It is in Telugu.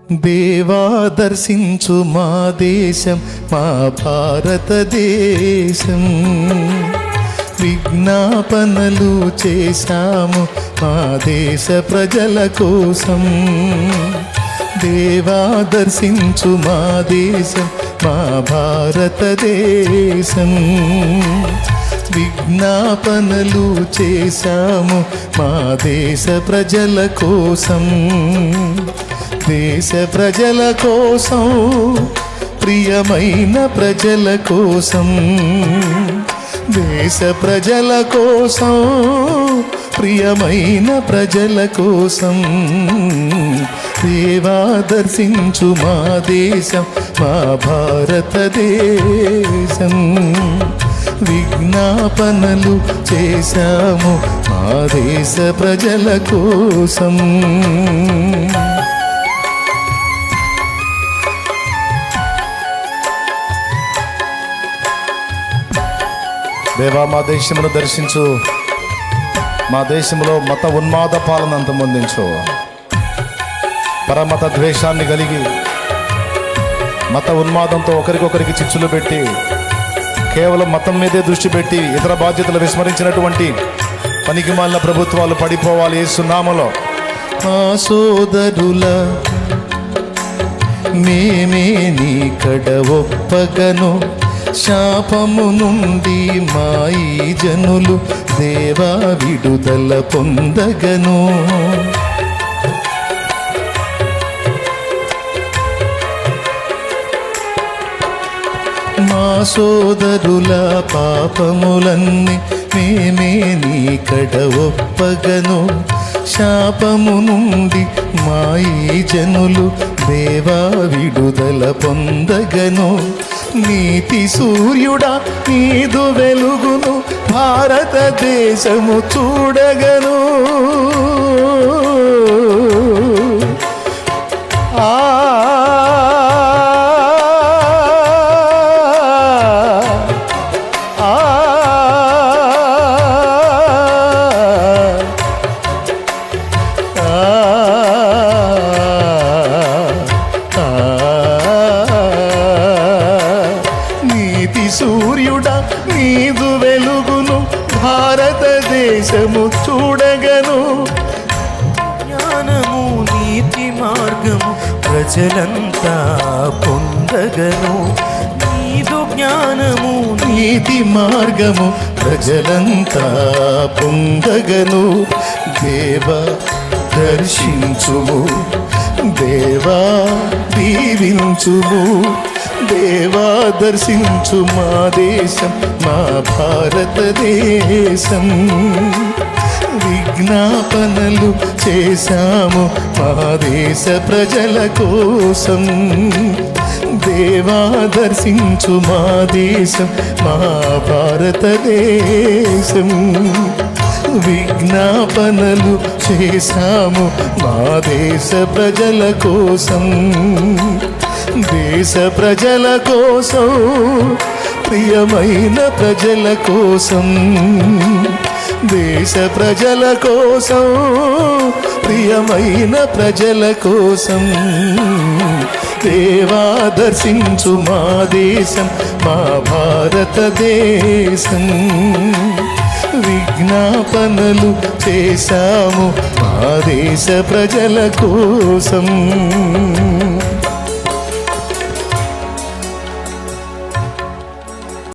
దేవా దర్శించు మా దేశం, మా భారతదేశం. విజ్ఞాపనలు చేశాము మా దేశ ప్రజల కోసం. దేవా దర్శించు మా దేశం, మా భారతదేశం. విజ్ఞాపనలు చేశాము మా దేశ ప్రజల కోసం. దేశ ప్రజల కోసం, ప్రియమైన ప్రజల కోసం. దేశ ప్రజల కోసం, ప్రియమైన ప్రజల కోసం. దేవా దర్శించు మా దేశం, మా భారతదేశం. విజ్ఞాపనలు చేశాము మా దేశ ప్రజల కోసం. దేవా మా దేశమును దర్శించు, మా దేశంలో మత ఉన్మాద పాలన అంతమొందించు. పరమత ద్వేషాన్ని కలిగి మత ఉన్మాదంతో ఒకరికొకరికి చిచ్చులు పెట్టి కేవలం మతం మీదే దృష్టి పెట్టి ఇతర బాధ్యతలు విస్మరించినటువంటి పనికిమాలిన ప్రభుత్వాలు పడిపోవాలి యేసు నామములో. మా సోదరుల మేమే నీ కడ ఒప్పగను, శాపము నుండి మా ఈ జనులు దేవా విడుదల పొందగను. మా సోదరుల పాపములన్నీ మేమే నీ కడ ఒప్పగను, శాపము నుండి మా ఈ జనులు దేవా విడుదల పొందగను. నీతి సూర్యుడా నీదు వెలుగును భారతదేశము చూడగను. సూర్యుడా నీదు వెలుగును భారతదేశము చూడగను. జ్ఞానము నీతి మార్గము ప్రజలంతా పొందగను. నీదు జ్ఞానము నీతి మార్గము ప్రజలంతా పొందగను. దేవా దర్శించుము, దేవా దీవించుము. దేవా దర్శించు మా దేశం, మా భారతదేశం. విజ్ఞాపనలు చేశాము మా దేశ ప్రజల కోసం. దేవా దర్శించు మా దేశం, మా భారతదేశం. విజ్ఞాపనలు చేశాము మా దేశ ప్రజల కోసం. దేశ ప్రజల కోసం, ప్రియమైన ప్రజల కోసం. దేశ ప్రజల కోసం, ప్రియమైన ప్రజల కోసం. దేవా దర్శించు మా దేశం, మా భారతదేశం. విజ్ఞాపనలు చేశాము మా దేశ ప్రజల కోసం.